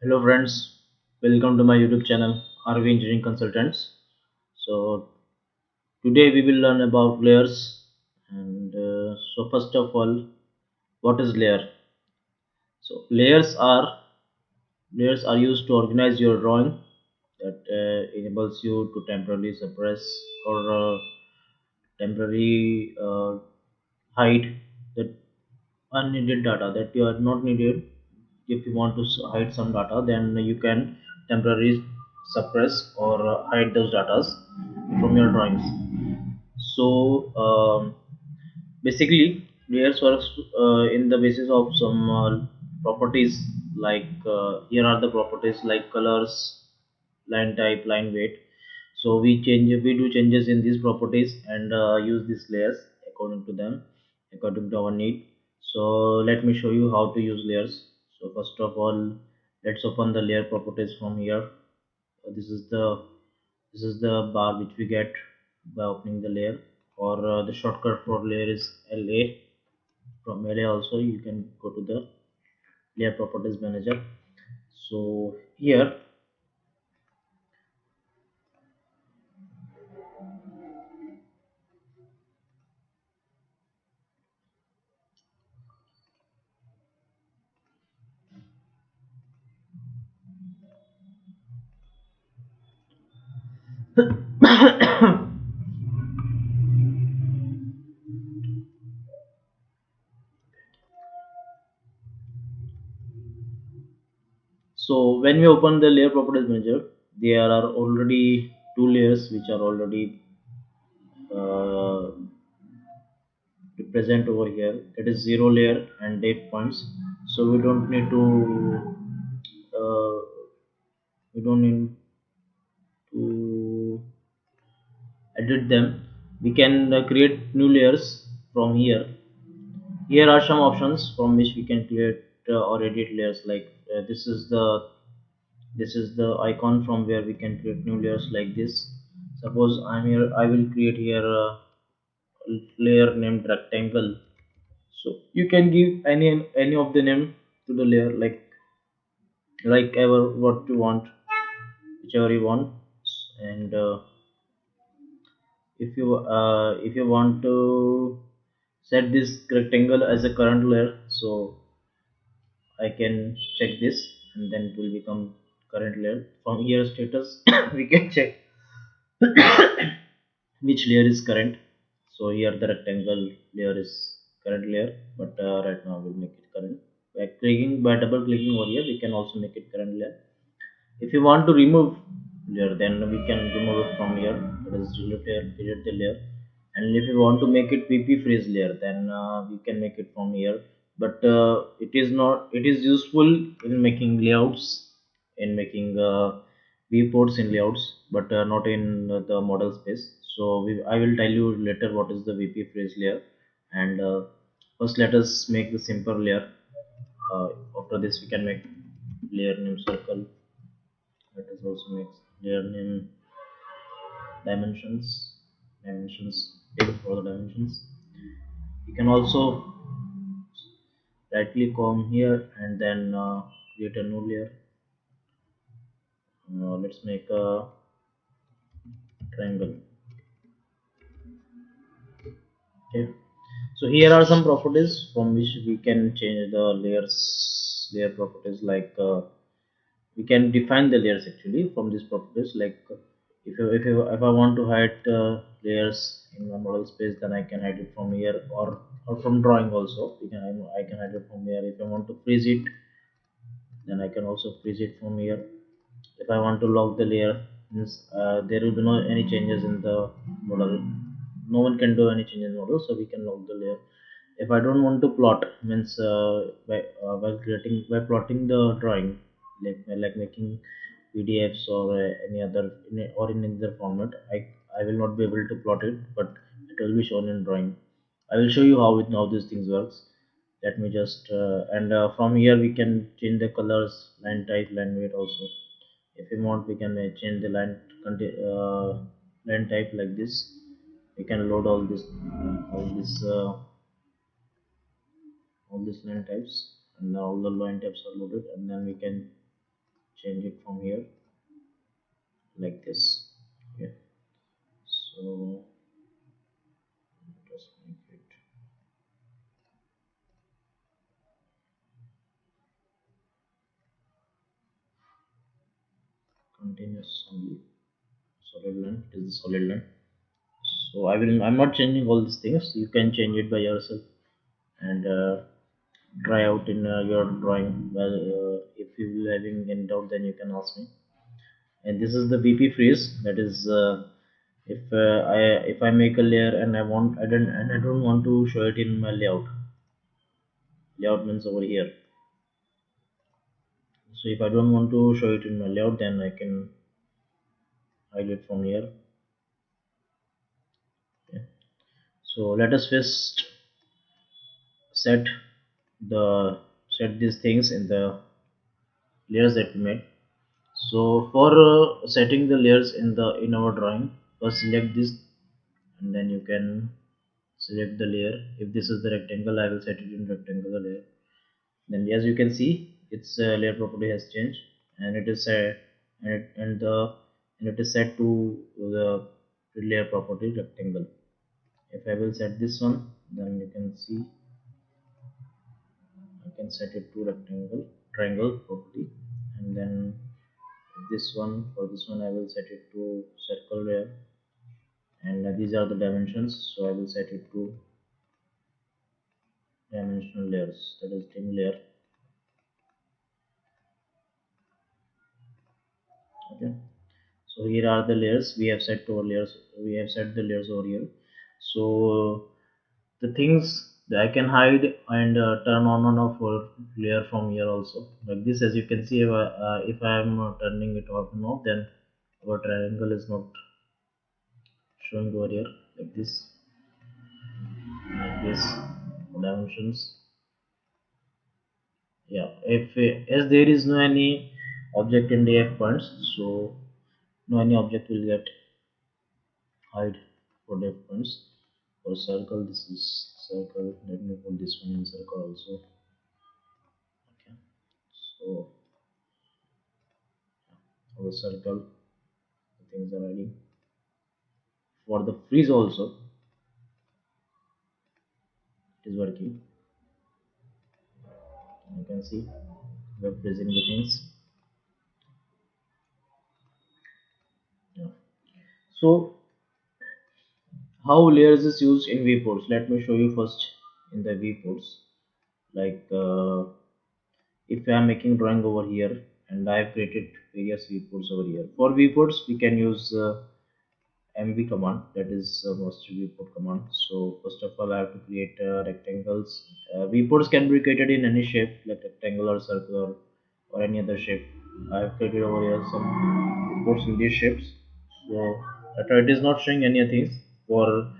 Hello friends, welcome to my YouTube channel RV Engineering Consultants. So today we will learn about layers and first of all, what is layer? So layers are used to organize your drawing that enables you to temporarily suppress or temporarily hide the unneeded data that you are not needed. If you want to hide some data, then you can temporarily suppress or hide those data from your drawings. So basically layers works in the basis of some properties, like here are the properties like colors, line type, line weight. So we do changes in these properties and use these layers according to them, according to our need. So let me show you how to use layers. So first of all, let's open the layer properties from here. This is the bar which we get by opening the layer, or the shortcut for layer is LA. From LA also you can go to the layer properties manager. So here, so when we open the layer properties manager, there are already two layers which are already uh, present over here. That is zero layer and date points. So uh, we don't need to edit them. We can create new layers from here. Here are some options from which we can create or edit layers. Like this is the icon from where we can create new layers like this. Suppose I'm here, I will create here a layer named rectangle. So you can give any of the name to the layer, like ever what you want, whichever you want. And if you want to set this rectangle as a current layer, so I can check this, and then it will become current layer. From here status we can check which layer is current. So here the rectangle layer is current layer, but right now we'll make it current by double clicking over here. We can also make it current layer. If you want to remove layer, then we can remove it from here. That is delete the layer. And if you want to make it VP freeze layer, then we can make it from here. But it is not. It is useful in making layouts, in making viewports in layouts, but not in the model space. So I will tell you later what is the VP freeze layer. And first, let us make the simple layer. After this, we can make layer name circle. Let us also make layer name dimensions table for the dimensions. You can also right click on here and then create a new layer. Let's make a triangle. Okay, so here are some properties from which we can change the layer properties. Like we can define the layers actually from these properties. Like if I want to hide layers in the model space, then I can hide it from here, or from drawing also. I can hide it from here. If I want to freeze it, then I can also freeze it from here. If I want to lock the layer, means there will be no any changes in the model. No one can do any change in model, so we can lock the layer. If I don't want to plot, means by plotting the drawing, like making PDFs or any other or in any other format, I will not be able to plot it, but it will be shown in drawing. I will show you how these things works. Let me just and from here we can change the colors, line type, line weight also. If we want, we can change the line type like this. We can load all these line types, and now all the line types are loaded, and then we can change it from here like this. Okay, so just make it continuous only. Solid line, it is the solid line. So I'm not changing all these things. You can change it by yourself and try out in your drawing. Well, if you having any doubt, then you can ask me. And this is the VP freeze. That is if I make a layer and I don't want to show it in my layout. Layout means over here. So if I don't want to show it in my layout, then I can hide it from here. Okay. So let us first set set these things in the layers that we made. So for setting the layers in our drawing, first select this and then you can select the layer. If this is the rectangle, I will set it in rectangular layer. Then as you can see, its layer property has changed and it is set and it is set to the layer property rectangle. If I will set this one, then you can see I can set it to rectangle triangle property, and then this one for this one I will set it to circle layer, and these are the dimensions, so I will set it to dimensional layers, that is dim layer. Okay, so here are the layers we have set over layers, we have set the layers over here. So the things that I can hide and turn on and off for layer from here also, like this. As you can see, if I am turning it off and off, then our triangle is not showing over here, like this dimensions. Yeah, if as there is no any object in the f points, so no any object will get hide for the f points. For circle, this is circle, let me put this one in circle also. Okay, so for the circle the things are hiding. For the freeze also it is working. You can see we're freezing the things. Yeah. So how layers is used in viewports, let me show you first in the viewports. Like if I am making drawing over here and I have created various viewports over here. For viewports we can use mv command, that is master viewport command. So first of all I have to create rectangles. Viewports can be created in any shape like rectangular, circular, or any other shape. I have created over here some viewports in these shapes. So that it is not showing anything. For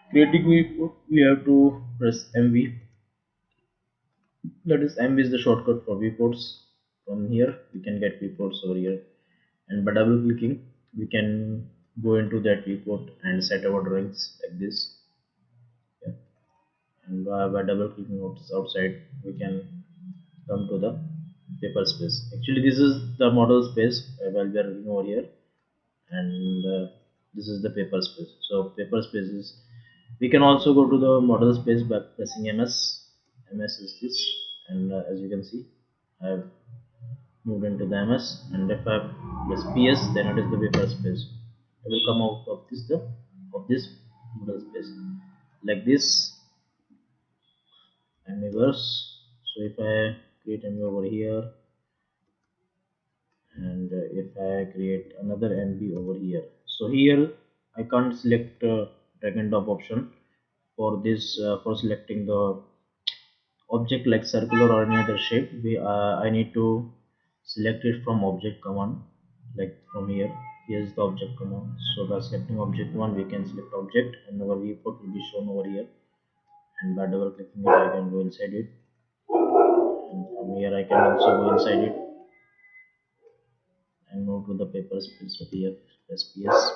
creating viewport we have to press mv, that is mv is the shortcut for viewports. From here we can get viewports over here, and by double clicking we can go into that viewport and set our drawings like this. Yeah. And by double clicking outside we can come to the paper space. Actually this is the model space while we are looking over here, and this is the paper space. So paper space is, we can also go to the model space by pressing ms is this, and as you can see I have moved into the ms, and if I press ps, then it is the paper space. I will come out of this model space like this and reverse. So if I create MV over here, and if I create another MV over here, so here I can't select drag and drop option for this for selecting the object like circular or any other shape. I need to select it from object command, like from here. Here's the object command. So by selecting object one we can select object and our viewport will be shown over here, and by double clicking it I can go inside it, and from here I can also go inside it and move to the paper space here, SPS.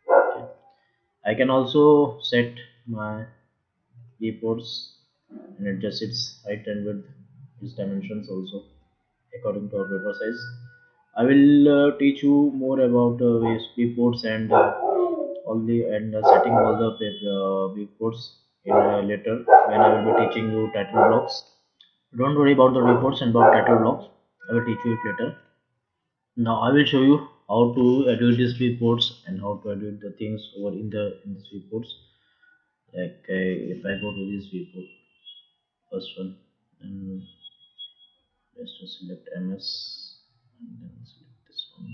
Okay. I can also set my viewports and adjust its height and width, its dimensions also according to our paper size. I will teach you more about viewports and all the and setting all the viewports in later when I will be teaching you title blocks. Don't worry about the reports and about title blocks. I will teach you it later. Now I will show you how to edit these reports and how to edit the things over in these reports. Like if I go to this report, first one, and let's just select MS and then select this one.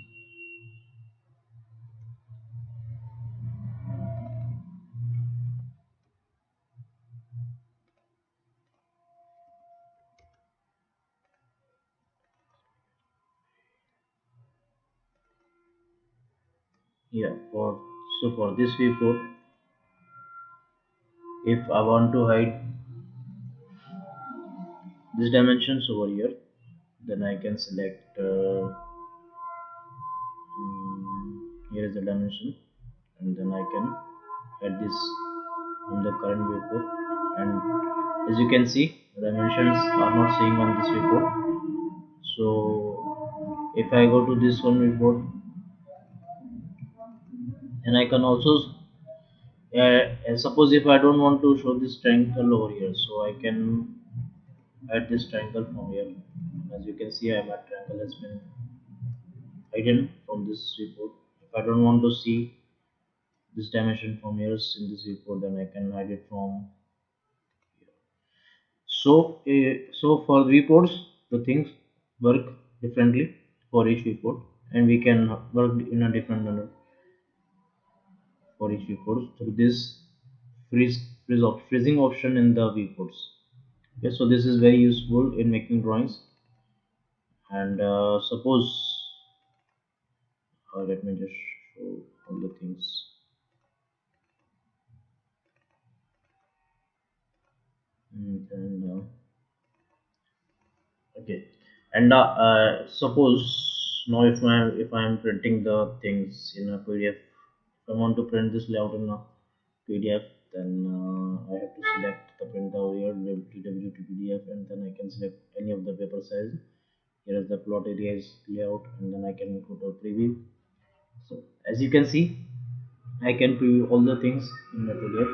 Yeah, for this report, if I want to hide these dimensions over here, then I can select here is the dimension, and then I can add this on the current viewport. And as you can see, the dimensions are not showing on this viewport. So if I go to this one viewport, and I can also suppose if I don't want to show this triangle over here, so I can add this triangle from here. As you can see, my triangle has been hidden from this viewport. If I don't want to see this dimension from here in this viewport, then I can hide it from here. So for viewports, the things work differently for each viewport, and we can work in a different manner for each viewport through this freezing option in the viewports. Okay, so this is very useful in making drawings. And suppose let me just show all the things. And okay, and suppose now if I am printing the things in a PDF, if I want to print this layout in a PDF, then I have to select the printer over here, TW to PDF, and then I can select any of the paper size. Here is the plot area is layout, and then I can go to preview. So as you can see, I can preview all the things in the PDF.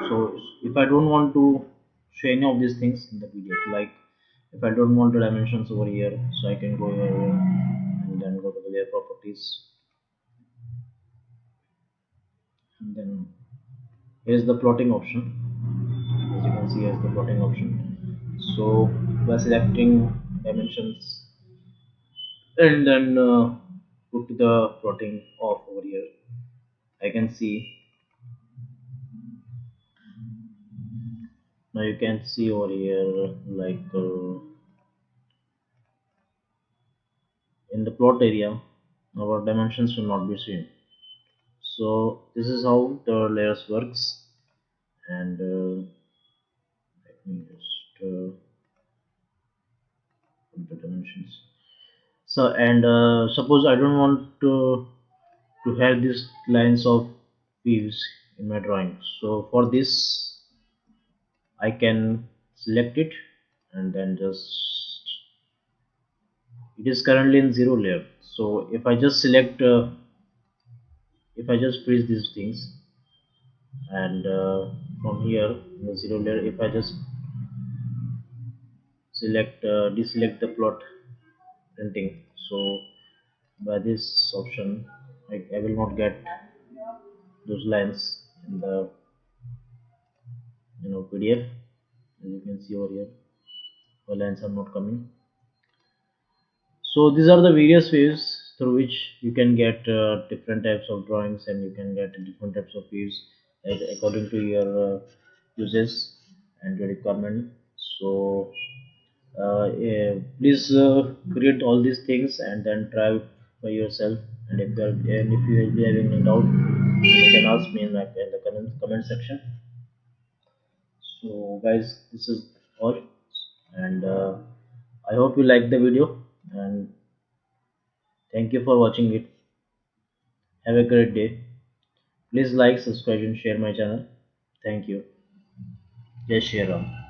So if I don't want to show any of these things in the PDF, like if I don't want the dimensions over here, so I can go here and then go to the layer properties, and then here's the plotting option. As you can see, here's the plotting option. So by selecting dimensions and then put the plotting off over here, I can see. Now you can see over here, like in the plot area, our dimensions will not be seen. So this is how the layers works. And let me just put the dimensions. So and suppose I don't want to have these lines of views in my drawing. So for this, I can select it and then just, it is currently in zero layer. So if I just select if I just freeze these things, and from here in the zero layer, if I just deselect the plot printing, so by this option I will not get those lines in the PDF. As you can see over here, the lines are not coming. So these are the various ways through which you can get different types of drawings, and you can get different types of views according to your uses and your requirement. So yeah, please create all these things and then try it by yourself. And if you will be having any doubt, you can ask me in the comment section. So guys, this is all, and I hope you like the video, and thank you for watching it. Have a great day. Please like, subscribe, and share my channel. Thank you. Jai Shri Ram.